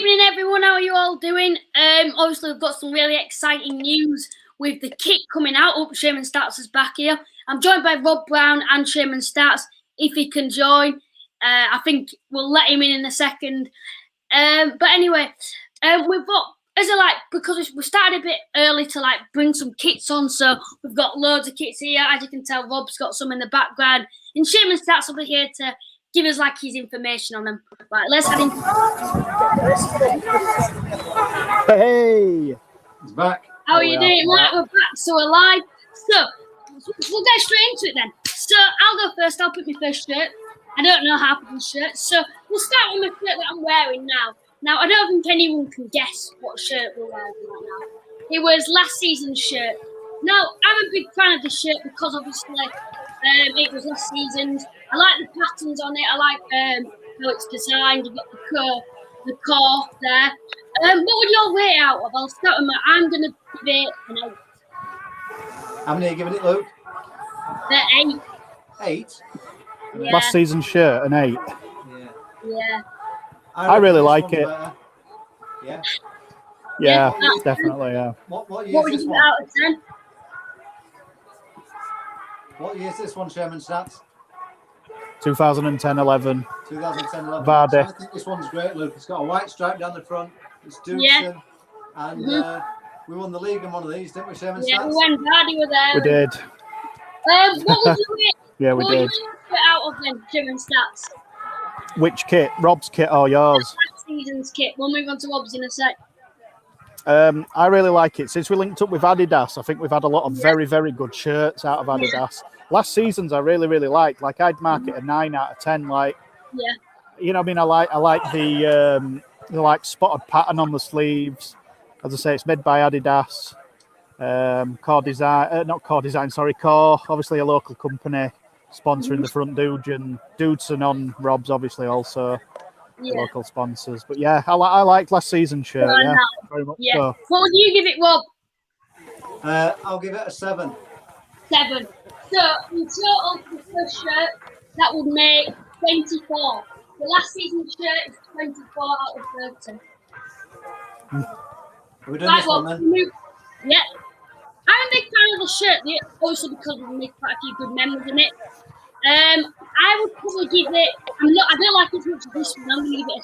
evening, everyone. How are you all doing? Obviously, we've got some really exciting news with the kit coming out. Oh, Shaman Stats is back here. I'm joined by Rob Brown and Shaman Stats. If he can join, I think we'll let him in a second. But anyway, we've got because we started a bit early to bring some kits on, so we've got loads of kits here. As you can tell, Rob's got some in the background, and Shaman Stats will be here to give us his information on them. Right, let's head into Hey, he's back. How are you doing? Right, we're back, so we're live. So we'll get straight into it then. So I'll go first. I'll pick my first shirt. I don't know half of the shirts, so we'll start with my shirt that I'm wearing now. Now, I don't think anyone can guess what shirt we're wearing right now. It was last season's shirt. Now, I'm a big fan of this shirt because obviously it was last season's. I like the patterns on it. I like how it's designed. You've got the core there. What would you rate out of? I'll start with I'm going to give it an 8. How many are you giving it, Luke? 8. 8? Yeah. Last season's shirt, an 8. Yeah. I really like it. Better. Yeah. Yeah, definitely. Yeah. What What year would is you this give one? out of 10? What year is this one, Sherman Stats? 2010-11. 2010-11. Vardy. So I think this one's great, Luke. It's got a white stripe down the front. It's Dudson. Yeah. And we won the league in one of these, didn't we, Sherman Stats? Yeah, we went Vardy were there. We did. What would you rate? Yeah, we What would did. you rate out of them, Shaman Stats? Which kit? Rob's kit or yours? Last season's kit. We'll move on to Rob's in a sec. I really like it. Since we linked up with Adidas, I think we've had a lot of very, very good shirts out of Adidas. Last season's I really, really liked. I'd mark it a 9 out of 10. You know what I mean? I like the spotted pattern on the sleeves. As I say, it's made by Adidas. Core Design, Core, obviously a local company sponsoring the front Dudson on Rob's obviously also local sponsors. But yeah, I like last season's shirt. Yeah, very much so. What would you give it, Rob? I'll give it a 7. 7. So in total for the first shirt, that would make 24. The last season's shirt is 24 out of 30. Are we doing this one then? Yeah. I'm a big fan of the shirt, also because we've made quite a few good memories in it. I would probably give it. I don't like it as much as this one. I'm going to give it a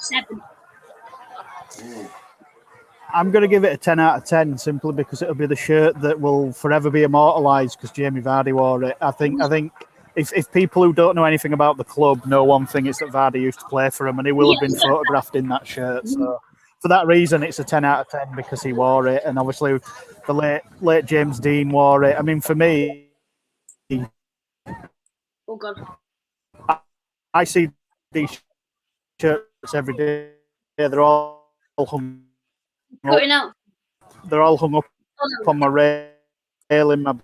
7. I'm going to give it a 10 out of 10 simply because it'll be the shirt that will forever be immortalised because Jamie Vardy wore it. I think if people who don't know anything about the club know one thing, it's that Vardy used to play for him and he will have been photographed in that shirt. So for that reason, it's a 10 out of 10 because he wore it. And obviously the late James Dean wore it. I mean, for me... Oh, God. I see these shirts every day. They're all hung up. They're all hung up on my rail in my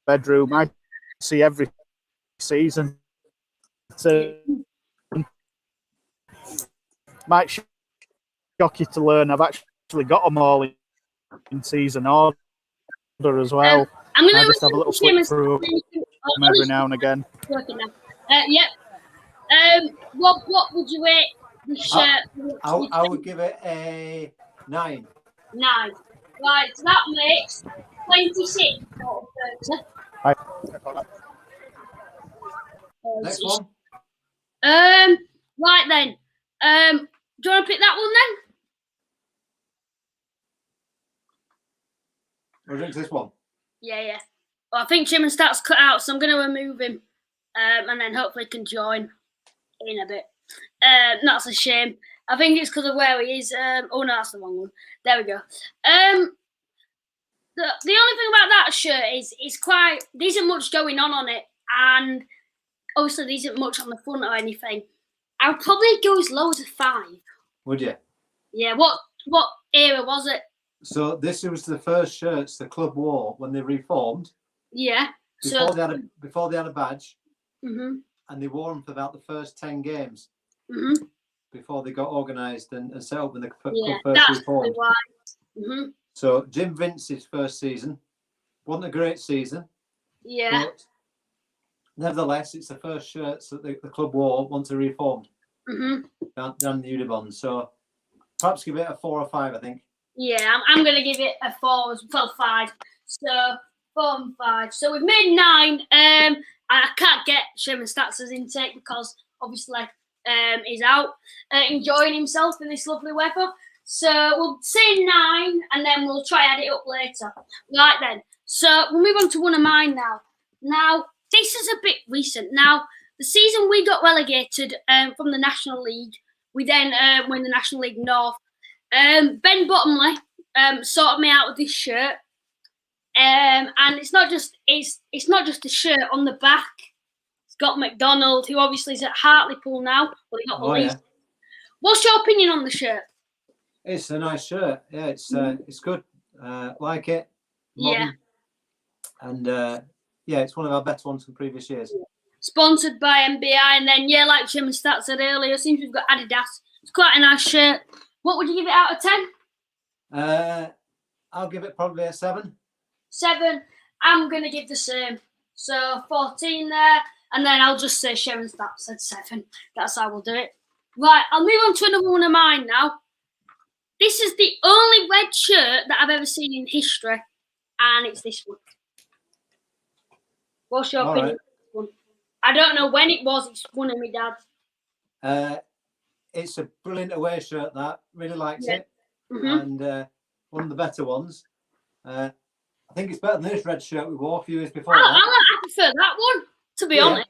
bedroom. I see every season. So might shock you to learn I've actually got them all in season order as well. I'm going to just have a little flick through them every now and again. What would you rate the shirt? I would give it a 9. 9. Right, so that makes 26 out of 30. Right. Next one. Right then. Do you want to pick that one then? We're doing this one. Yeah. Well, I think Shaman Stats cut out, so I'm going to remove him, and then hopefully he can join in a bit. That's a shame. I think it's because of where he is. Oh no, that's the wrong one. There we go. The only thing about that shirt is there isn't much going on it, and obviously there isn't much on the front or anything. I'd probably go as low as a 5. Would you? Yeah. What era was it? So this was the first shirts the club wore when they reformed. Yeah. Before they had a badge. Mm-hmm. And they wore them for about the first 10 games. Mm-hmm. Before they got organised and set up when the club first that's reformed. Why. Mm-hmm. So Jim Vince's first season wasn't a great season. Yeah. But nevertheless, it's the first shirts that the club wore once they reformed. Mm-hmm. Down the Udibon. So perhaps give it a 4 or 5, I think. Yeah, I'm going to give it a 4 as well, 5. So 4 and 5. So we've made 9. I can't get Sherman Stats' intake because obviously he's out enjoying himself in this lovely weather. So we'll say 9 and then we'll try add it up later. Right then. So we'll move on to one of mine now. Now, this is a bit recent. Now, the season we got relegated from the National League, we then won the National League North. Ben Bottomley sorted me out with this shirt. And it's not just a shirt on the back. It's got McDonald, who obviously is at Hartlepool now. Well, he got released. Yeah. What's your opinion on the shirt? It's a nice shirt. Yeah, it's good. Like it. Modern. Yeah. And yeah, it's one of our better ones from previous years. Sponsored by MBI, and then like Sherman Stats said earlier, seems we've got Adidas. It's quite a nice shirt. What would you give it out of 10? I'll give it probably a 7. 7. I'm going to give the same. So 14 there. And then I'll just say Sherman Stats said 7. That's how we'll do it. Right, I'll move on to another one of mine now. This is the only red shirt that I've ever seen in history. And it's this one. What's your opinion on this one? I don't know when it was. It's one of my dad's. It's a brilliant away shirt, that. Really liked it. Mm-hmm. And one of the better ones. I think it's better than this red shirt we wore a few years before. I prefer that one, to be honest.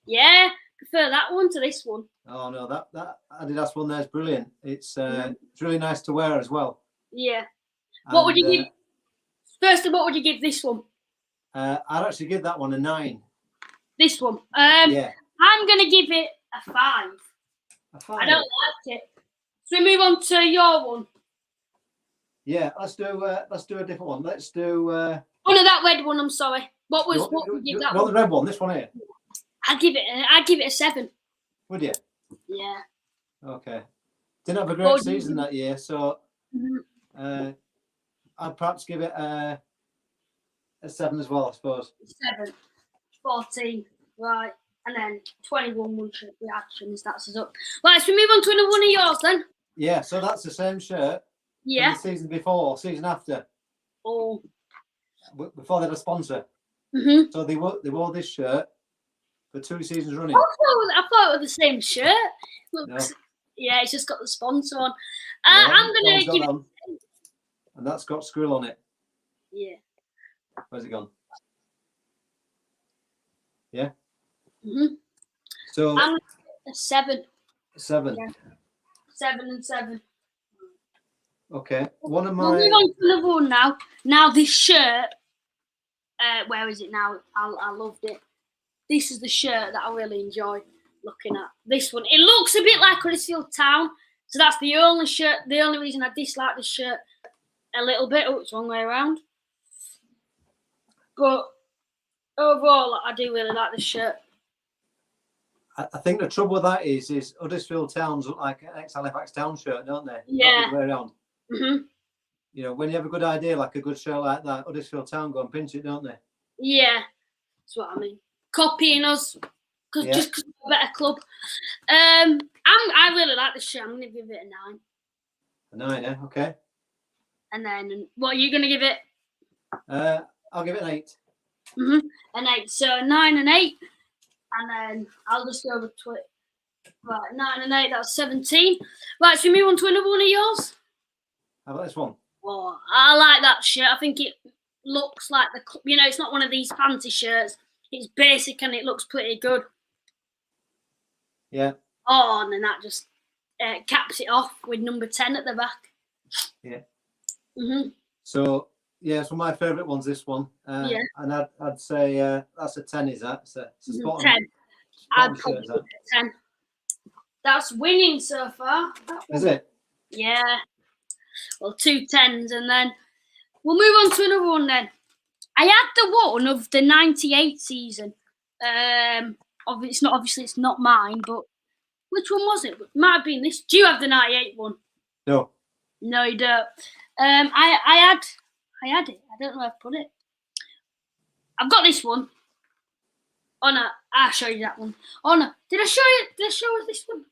Yeah, I prefer that one to this one. Oh, no, that Adidas one there is brilliant. It's really nice to wear as well. Yeah. What would you give? Firstly, what would you give this one? I'd actually give that one a 9. This one? Yeah. I'm going to give it a 5. A 5? I don't like it. So we move on to your one. Yeah, let's do a different one. Let's do. Oh no, that red one. I'm sorry. What would you give that one? The red one. This one here. I'd give it a 7. Would you? Yeah. Okay. Didn't have a great season that year, so I'd perhaps give it a 7 as well, I suppose. 7. 14. Right. And then 21 one shirt reaction. That's us up. Right, so we move on to another one of yours then. Yeah, so that's the same shirt. Yeah. The season before, or season after. Oh. Before they had a sponsor. Mm-hmm. So they wore this shirt for 2 seasons running. I thought it was the same shirt. Looks, no. Yeah, it's just got the sponsor on. I'm gonna give it. And that's got Skrill on it. Yeah. Where's it gone? Yeah. Mm-hmm. So I'm gonna give it a 7. 7. Yeah. 7 and 7. Okay. One of my. We'll move on to another one now. Now this shirt. Where is it now? I loved it. This is the shirt that I really enjoy looking at. This one. It looks a bit like Huddersfield Town. So that's the only shirt. The only reason I dislike this shirt a little bit. Oh, it's the wrong way around. But overall, I do really like this shirt. I think the trouble with that is Huddersfield Towns look like an ex-Halifax Town shirt, don't they? Yeah. Not the way around. Mm-hmm. You know, when you have a good idea, like a good shirt like that, Huddersfield Town go and pinch it, don't they? Yeah, that's what I mean. Copying us, just because we're a better club. I really like this shirt. I'm going to give it a 9. A 9, yeah, okay. And then, what are you going to give it? I'll give it an 8. Mm-hmm. An 8. So 9 and 8. And then I'll just go over to it. Right, 9 and 8, that's 17. Right, so we move on to another one of yours. How about this one? Oh, I like that shirt. I think it looks like it's not one of these fancy shirts. It's basic and it looks pretty good. Yeah. Oh, and then that just caps it off with number 10 at the back. Yeah. Mm-hmm. So, yeah, it's one of my favourite ones, this one. Yeah. And I'd say that's a 10, is that? It's a spot 10. I'd probably shirt, give it a 10. That's winning so far. Is it? Yeah. Well, 2 10s, and then we'll move on to another one then. I had the one of the 98 season. It's not mine, but which one was it? It might have been this. Do you have the 98 one? No. No, you don't. I had it. I don't know where I've put it. I've got this one. Oh no, I'll show you that one. Oh no, did I show you this one?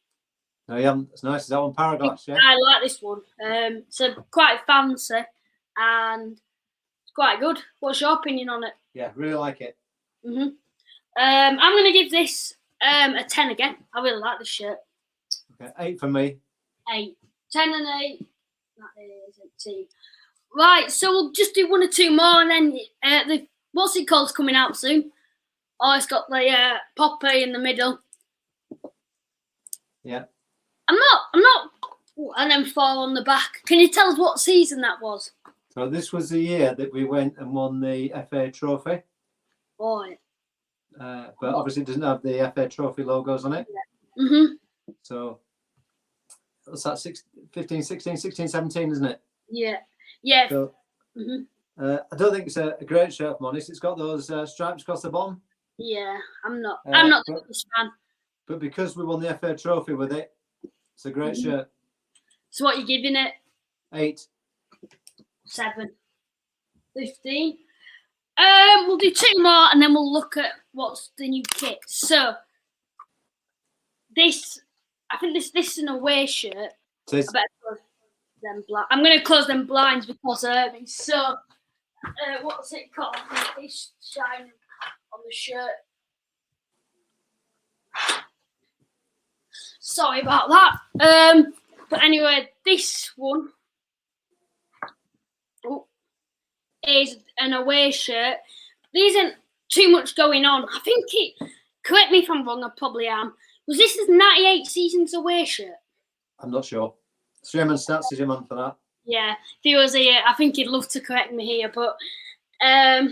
No, you haven't. It's nice. Is that one Paradox? Yeah. I like this one. It's quite fancy and it's quite good. What's your opinion on it? Yeah, really like it. I'm going to give this a 10 again. I really like this shirt. Okay, 8 for me. 8. 10 and 8. That is 18. Right, so we'll just do 1 or 2 more, and then the what's it called coming out soon. Oh, it's got the Poppy in the middle. Yeah. I'm not. And then 4 on the back. Can you tell us what season that was? So this was the year that we went and won the FA Trophy. Boy. But obviously it doesn't have the FA Trophy logos on it. So what's that? 15, 16, 17, isn't it? Yeah. Yeah. So, I don't think it's a great shirt, if I'm honest. It's got those stripes across the bottom. Yeah, I'm not the biggest fan. But because we won the FA Trophy with it, it's a great shirt. So what are you giving it? 8. 7. 15. We'll do 2 more and then we'll look at what's the new kit. So this, I think this is an away shirt. I better close them I'm going to close them blinds because it's so. What's it called? It's shining on the shirt. Sorry about that. But anyway, this one is an away shirt. There isn't too much going on. I think correct me if I'm wrong, I probably am. Was this his 98 seasons away shirt? I'm not sure. Sherman Stats is your man for that. Yeah, if he was here, I think he'd love to correct me here. But as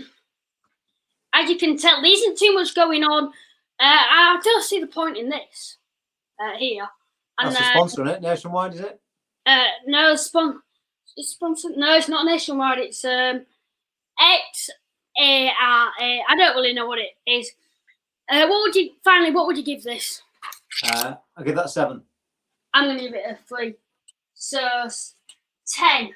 you can tell, there isn't too much going on. I don't see the point in this here. And, that's a sponsor, isn't it? Nationwide, is it? No, it's sponsored. No, it's not Nationwide. It's XARA. I don't really know what it is. What would you give this? I'll give that 7. I'm going to give it a 3. So 10.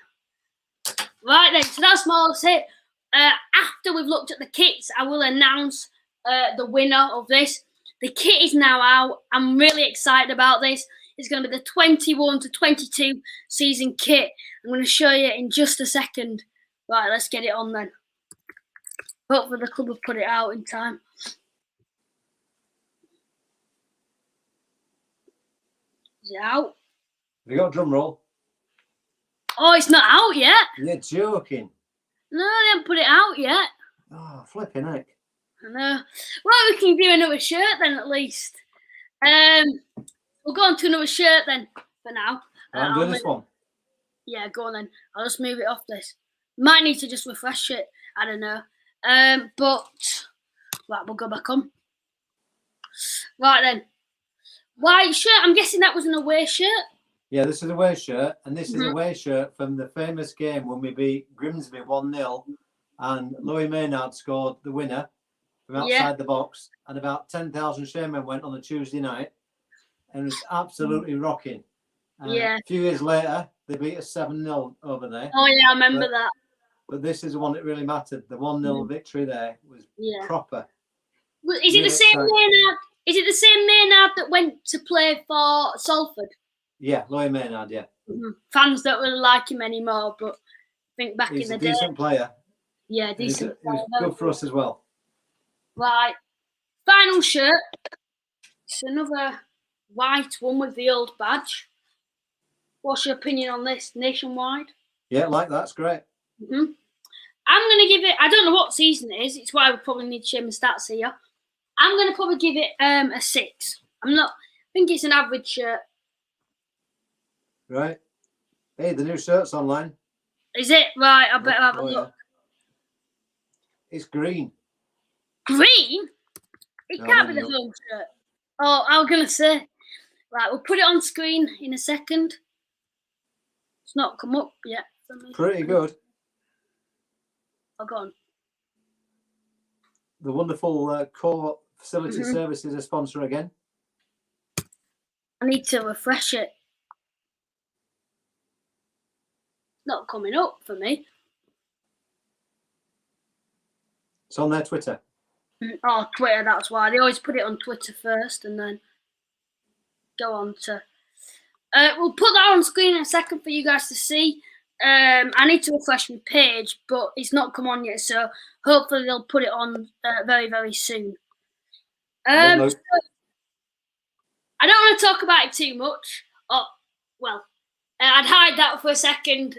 Right then, so that's Smallest Hit. After we've looked at the kits, I will announce the winner of this. The kit is now out. I'm really excited about this. It's going to be the 21 to 22 season kit. I'm going to show you in just a second. Right, let's get it on then. Hopefully the club will put it out in time. Is it out? Have you got a drum roll? Oh, it's not out yet. You're joking. No, they haven't put it out yet. Oh, flipping heck. I know. Well, we can do another shirt then at least. We'll go on to another shirt then for now. I'm doing this one. Yeah, go on then. I'll just move it off this. Might need to just refresh it. I don't know. But right, we'll go back on. Right then. White shirt. I'm guessing that was an away shirt. Yeah, this is a away shirt, and this is a away shirt from the famous game when we beat Grimsby 1-0, and Louis Maynard scored the winner from outside the box, and about 10,000 Shaman went on a Tuesday night, and it was absolutely rocking. A few years later, they beat us 7-0 over there. Oh yeah, I remember that. But this is the one that really mattered. The 1-0 victory there was proper. Well, is it the same Maynard? Is it the same Maynard that went to play for Salford? Yeah, Louis Maynard, yeah. Fans don't really like him anymore, but I think back in the day. He's a decent player. Yeah, decent player. He was good for us as well. Right. Final shirt. It's another white one with the old badge. What's your opinion on this? Nationwide? Yeah, like that. It's great. I'm going to give it, I don't know what season it is. It's why we probably need to share my stats here. I'm going to probably give it a 6. I think it's an average shirt. Right. Hey, the new shirt's online. Is it? Right, I better have a look. Yeah. It's green. Green? It can't be the home shirt. Oh, I was going to say. Right, we'll put it on screen in a second. It's not come up yet. Pretty good. Oh, go on. The wonderful Core Facility Services a sponsor again. I need to refresh it. Not coming up for me. It's on their Twitter. Oh, Twitter, that's why. They always put it on Twitter first and then go on to... We'll put that on screen in a second for you guys to see. I need to refresh my page, but it's not come on yet, so hopefully they'll put it on very, very soon. I don't want to talk about it too much. I'd hide that for a second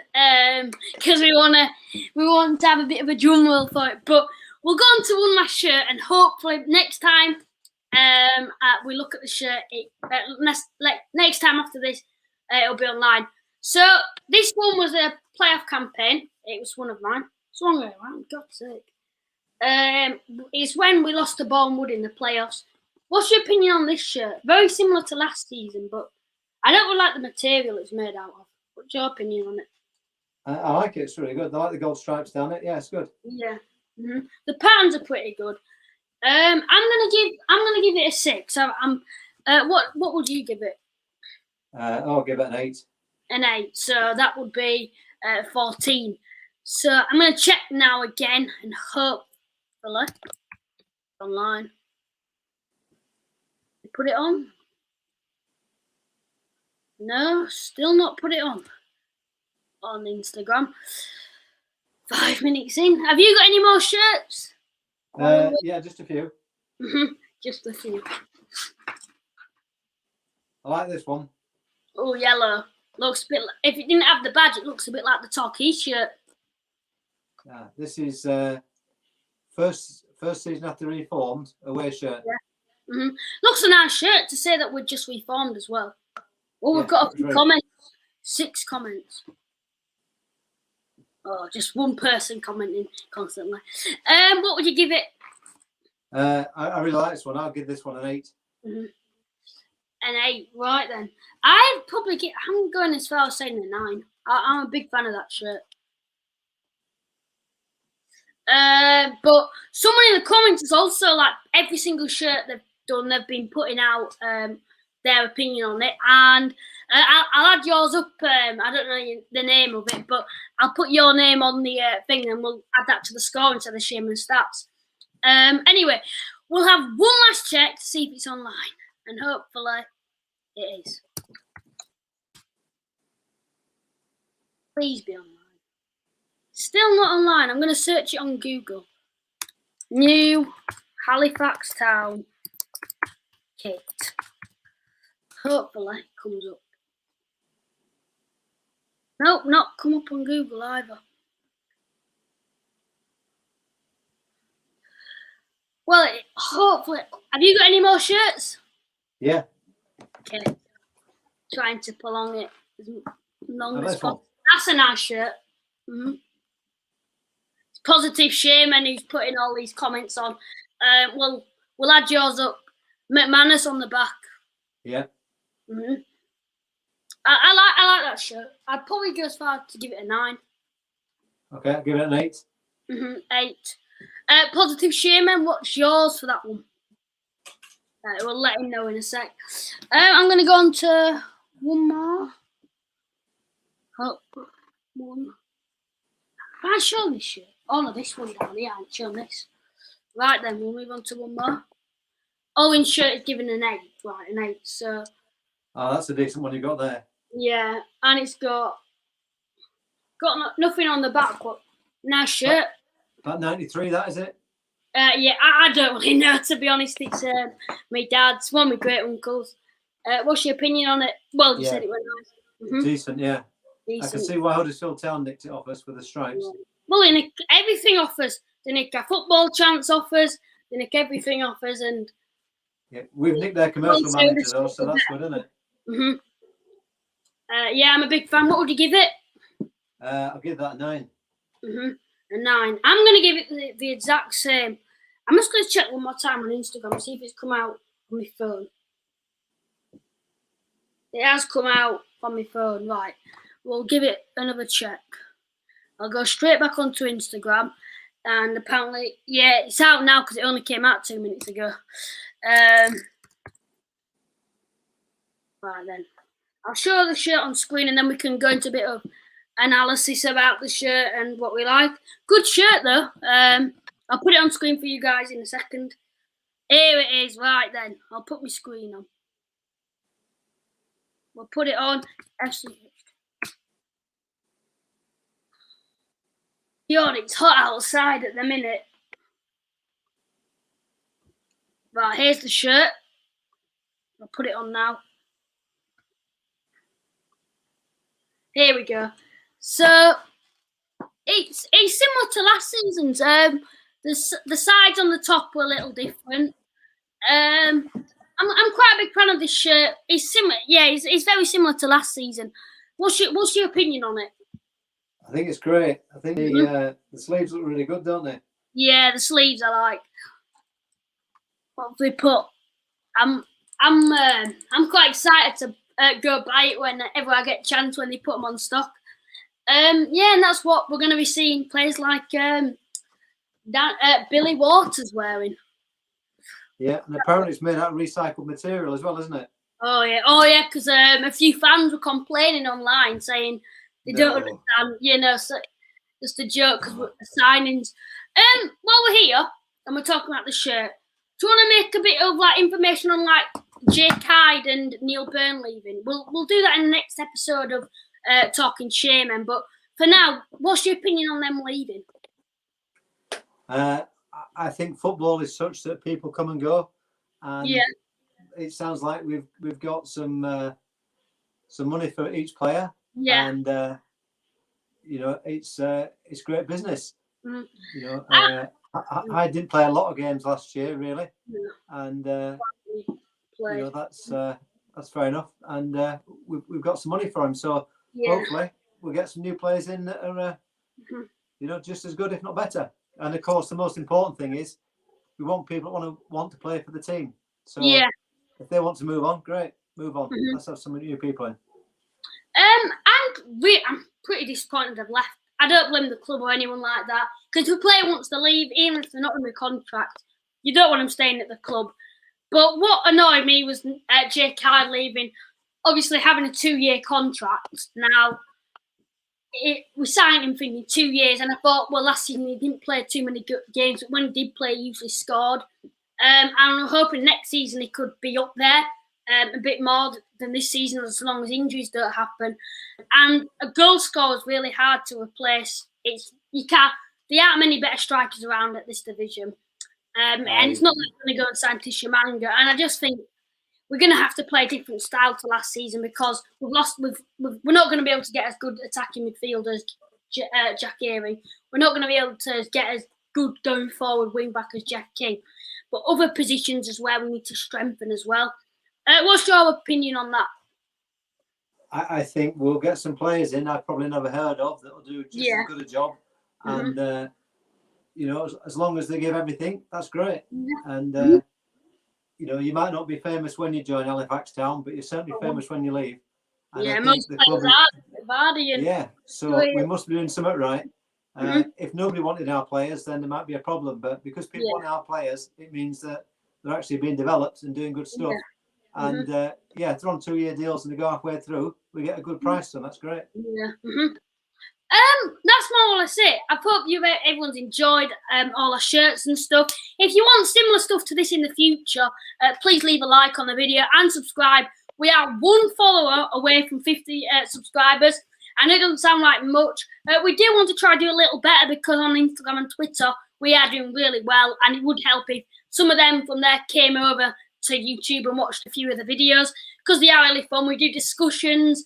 because we want to have a bit of a drum roll for it. But we'll go on to one last shirt, and hopefully next time we look at the shirt, next time after this, it'll be online. So this one was a playoff campaign. It was one of mine. It's one way around, God's sake. It's when we lost to Bournemouth in the playoffs. What's your opinion on this shirt? Very similar to last season, but I don't really like the material it's made out of. What's your opinion on it? I like it. It's really good. I like the gold stripes down it. Yeah, it's good. Yeah, the patterns are pretty good. I'm gonna give it a 6. What would you give it? I'll give it an 8. An 8. So that would be 14. So I'm gonna check now again and hopefully online. Put it on. No, still not put it on Instagram. 5 minutes in. Have you got any more shirts? Yeah, just a few. Just a few. I like this one. Oh, yellow. Looks a bit. If it didn't have the badge, it looks a bit like the Torquay shirt. This is first season after reformed away shirt. Yeah. Looks a nice shirt to say that we're just reformed as well. Well, we've got a few comments. 6 comments. Oh, just one person commenting constantly. What would you give it? I really like this one. I'll give this one an 8. An 8, right then. I'm going as far as saying a 9. I'm a big fan of that shirt. But someone in the comments is also like every single shirt they've done, they've been putting out their opinion on it, and I'll add yours up. I don't know the name of it, but I'll put your name on the thing, and we'll add that to the score instead of sharing stats. Anyway, we'll have one last check to see if it's online, and hopefully it is. Please be online. Still not online. I'm going to search it on Google. New Halifax Town kit. Hopefully it comes up. Nope, not come up on Google either. Well, hopefully. Have you got any more shirts? Yeah. Okay. Trying to prolong it as long as possible. That's a nice shirt. It's Positive Shaman who's putting all these comments on. We'll add yours up. McManus on the back. Yeah. I like that shirt. I'd probably go as far to give it a 9. Okay, I'll give it an 8. 8. Positive Shaman, what's yours for that one? We'll let him know in a sec. I'm going to go on to one more. One. Have I shown this shirt? Oh no, this one down here. I haven't shown this. Right then, we'll move on to one more. Owen's shirt is given an 8. Right, an 8. So. Oh, that's a decent one you got there. Yeah, and it's got nothing on the back, but nice shirt. About 93, that is it? Yeah, I don't really know, to be honest. It's my dad's, one of my great uncles. What's your opinion on it? Well, you said it was nice. Decent, yeah. Decent. I can see why Huddersfield Town nicked it off us with the stripes. Yeah. Well, they nick everything off us. They nick our football chance off us. They nick everything off us, and yeah, we've nicked their commercial manager though, so that's good, isn't it? Yeah, I'm a big fan. What would you give it? I'll give that a 9. A 9. I'm going to give it the exact same. I'm just going to check one more time on Instagram and see if it's come out on my phone. It has come out on my phone, right. We'll give it another check. I'll go straight back onto Instagram, and apparently, yeah, it's out now because it only came out 2 minutes ago. Right then. I'll show the shirt on screen, and then we can go into a bit of analysis about the shirt and what we like. Good shirt though. I'll put it on screen for you guys in a second. Here it is. Right then, I'll put my screen on. We'll put it on FCHT. God, it's hot outside at the minute. Right, here's the shirt. I'll put it on now. Here we go. So it's similar to last season's. The sides on the top were a little different. I'm quite a big fan of this shirt. It's similar. Yeah, it's very similar to last season. What's your opinion on it? I think it's great. I think the sleeves look really good, don't they? Yeah, the sleeves I like. What have they put? I'm quite excited to go buy it whenever I get a chance when they put them on stock. Yeah, and that's what we're going to be seeing players like Billy Waters wearing. Yeah, and apparently it's made out of recycled material as well, isn't it? Oh yeah, because a few fans were complaining online saying they don't understand, so just a joke because the signings. While we're here and we're talking about the shirt, do you want to make a bit of like information on like Jay Hyde and Neil Byrne leaving? We'll do that in the next episode of Talking Shaman. But for now, what's your opinion on them leaving? I think football is such that people come and go, and it sounds like we've got some money for each player, and it's great business. Mm-hmm. I didn't play a lot of games last year, really, and that's fair enough. And we've got some money for him, so hopefully we'll get some new players in that are just as good, if not better. And of course, the most important thing is we want people that want to play for the team. So if they want to move on, great, move on. Mm-hmm. Let's have some new people in. I'm pretty disappointed they've left. I don't blame the club or anyone like that, because if a player wants to leave, even if they're not in the contract, you don't want them staying at the club. But what annoyed me was Jay Hyde leaving, obviously having a 2-year contract. Now, we signed him thinking 2 years, and I thought, well, last season he didn't play too many good games, but when he did play, he usually scored. And I'm hoping next season he could be up there a bit more than this season, as long as injuries don't happen. And a goal scorer is really hard to replace. There aren't many better strikers around at this division, and it's not like we're going to go and sign Tishamanga. And I just think we're going to have to play a different style to last season, because we're not going to be able to get as good attacking midfield as Jack Earing. We're not going to be able to get as good going forward wing back as Jack King. But other positions is where we need to strengthen as well. What's your opinion on that? I think we'll get some players in I've probably never heard of that will do just as good a job. Mm-hmm. And, as long as they give everything, that's great. Mm-hmm. And, you might not be famous when you join Halifax Town, but you're certainly famous when you leave. And most players are. So we must be doing something right. If nobody wanted our players, then there might be a problem. But because people want our players, it means that they're actually being developed and doing good stuff. Yeah. And if they're on 2-year deals and they go halfway through, we get a good price, so that's great. Yeah. Mm-hmm. That's more or less it. I hope everyone's enjoyed all our shirts and stuff. If you want similar stuff to this in the future, please leave a like on the video and subscribe. We are 1 follower away from 50 subscribers. I know it doesn't sound like much. We do want to try to do a little better, because on Instagram and Twitter we are doing really well, and it would help if some of them from there came over to YouTube and watched a few of the videos, because they are really fun. We do discussions,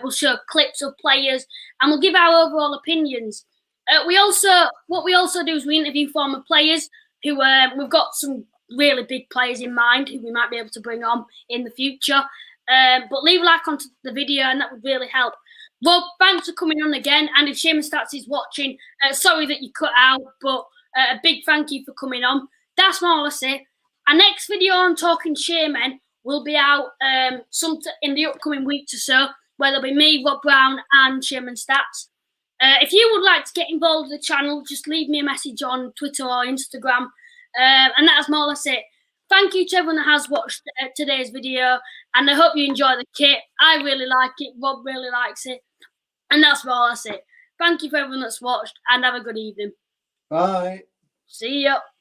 we'll show clips of players, and we'll give our overall opinions. What we also do is we interview former players who we've got some really big players in mind who we might be able to bring on in the future. But leave a like onto the video, and that would really help. Rob, thanks for coming on again. And if Shaman Stats is watching, sorry that you cut out, but a big thank you for coming on. That's more or less it. Our next video on Talking Shaman will be out in the upcoming weeks or so, where there'll be me, Rob Brown, and Shaman Stats. If you would like to get involved with the channel, just leave me a message on Twitter or Instagram. And that's more or less it. Thank you to everyone that has watched today's video, and I hope you enjoy the kit. I really like it. Rob really likes it. And that's more or less it. Thank you for everyone that's watched, and have a good evening. Bye. See ya.